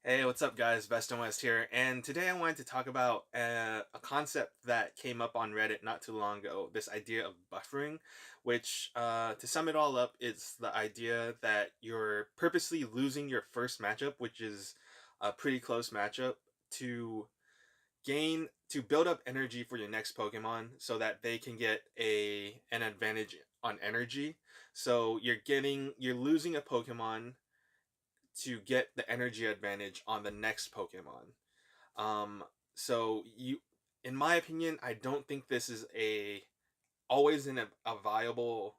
Hey, what's up, guys? Best and West here, and today I wanted to talk about a concept that came up on Reddit not too long ago. This idea of buffering, which, to sum it all up, is the idea that you're purposely losing your first matchup, which is a pretty close matchup, to to build up energy for your next Pokemon, so that they can get an advantage on energy. So you're losing a Pokemon to get the energy advantage on the next Pokemon. Um, so in my opinion, I don't think this is always a viable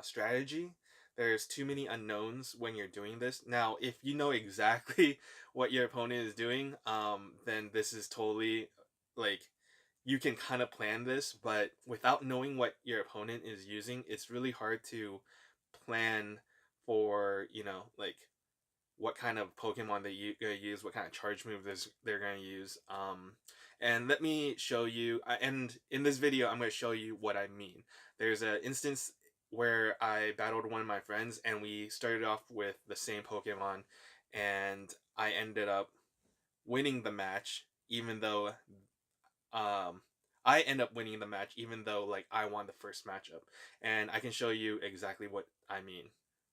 strategy. There's too many unknowns when you're doing this. Now, if you know exactly what your opponent is doing, then this is totally like you can kind of plan this. But without knowing what your opponent is using, it's really hard to plan for what kind of Pokemon gonna use, what kind of charge move they're gonna use. And let me show you. And in this video, I'm gonna show you what I mean. There's an instance where I battled one of my friends, and we started off with the same Pokemon, and I ended up winning the match, even though um I end up winning the match, even though like I won the first matchup. And I can show you exactly what I mean.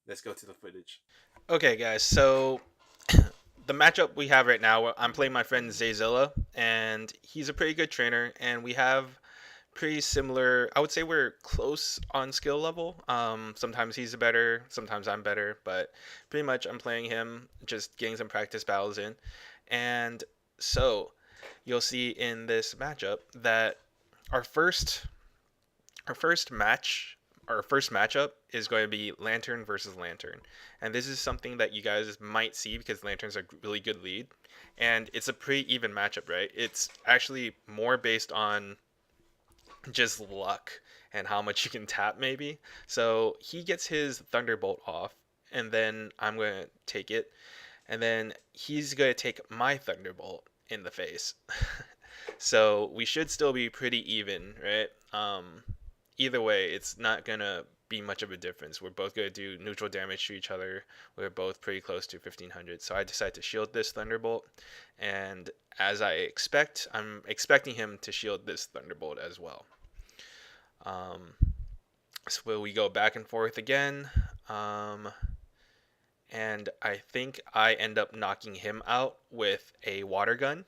Let's go to the footage. Okay, guys, so the matchup we have right now, I'm playing my friend Zayzilla, and he's a pretty good trainer, and we have pretty similar. I would say we're close on skill level. Sometimes he's better, sometimes I'm better, but pretty much I'm playing him, just getting some practice battles in. And so you'll see in this matchup that our first our first match, our first matchup is going to be Lantern versus Lantern. And this is something that you guys might see because Lantern's a really good lead. And it's a pretty even matchup, right? It's actually more based on just luck and how much you can tap, maybe. So he gets his Thunderbolt off, and then I'm going to take it. And then he's going to take my Thunderbolt in the face. So we should still be pretty even, right? Either way, it's not gonna be much of a difference. We're both gonna do neutral damage to each other. We're both pretty close to 1500. So I decide to shield this Thunderbolt, and as I expect, I'm expecting him to shield this Thunderbolt as well. Um, so we go back and forth again, and I think I end up knocking him out with a water gun.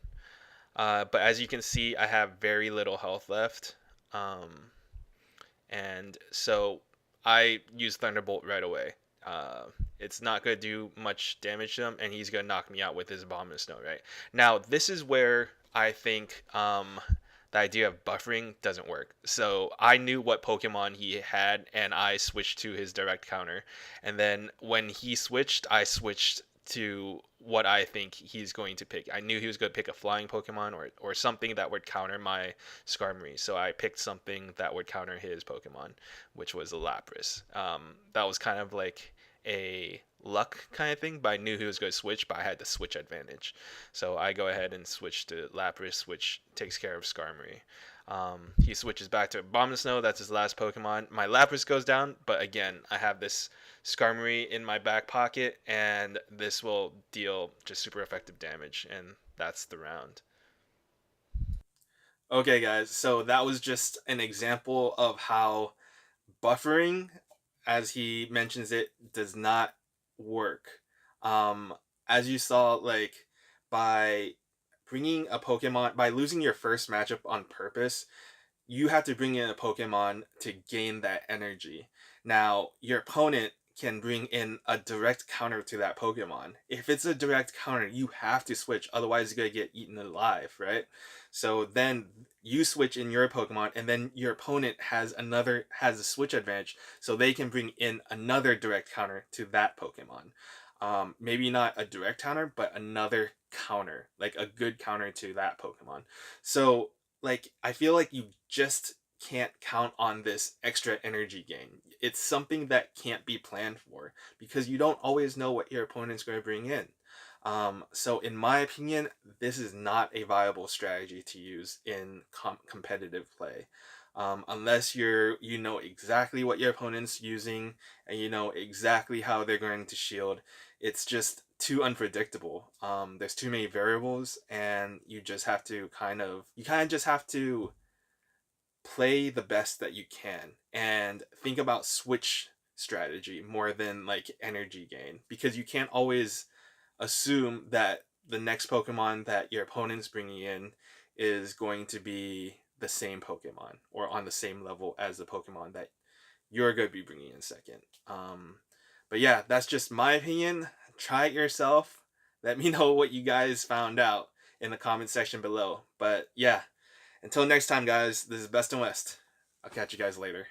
But as you can see, I have very little health left. And so I use Thunderbolt right away. It's not going to do much damage to him, and he's going to knock me out with his Bomb and Snow, right? Now, this is where I think the idea of buffering doesn't work. So I knew what Pokemon he had, and I switched to his direct counter. And then when he switched, I switched to what I think he's going to pick. I knew he was going to pick a flying Pokemon or something that would counter my Skarmory. So I picked something that would counter his Pokemon, which was a Lapras. That was kind of like a luck kind of thing, but I knew he was going to switch, but I had the switch advantage. So I go ahead and switch to Lapras, which takes care of Skarmory. He switches back to Bomb and Snow. That's his last Pokemon. My Lapras goes down, but again, I have this Skarmory in my back pocket, and this will deal just super effective damage, and that's the round. Okay, guys, so that was just an example of how buffering, as he mentions it, does not work. Um, as you saw, like by by losing your first matchup on purpose, you have to bring in a Pokemon to gain that energy. Now, your opponent can bring in a direct counter to that Pokemon. If it's a direct counter, you have to switch, otherwise you're gonna get eaten alive, right? So then you switch in your Pokemon, and then your opponent has a switch advantage, so they can bring in another direct counter to that Pokemon. Maybe not a direct counter, but another counter, like a good counter to that Pokemon. So like I feel like you just can't count on this extra energy gain. It's something that can't be planned for because you don't always know what your opponent's going to bring in. So in my opinion, this is not a viable strategy to use in competitive play. unless you know exactly what your opponent's using and you know exactly how they're going to shield. It's just too unpredictable. There's too many variables, and you kind of just have to play the best that you can and think about switch strategy more than like energy gain, because you can't always assume that the next Pokemon that your opponent's bringing in is going to be the same Pokemon or on the same level as the Pokemon that you're going to be bringing in second. But yeah, that's just my opinion. Try it yourself. Let me know what you guys found out in the comment section below. But yeah, until next time, guys, this is Best in West. I'll catch you guys later.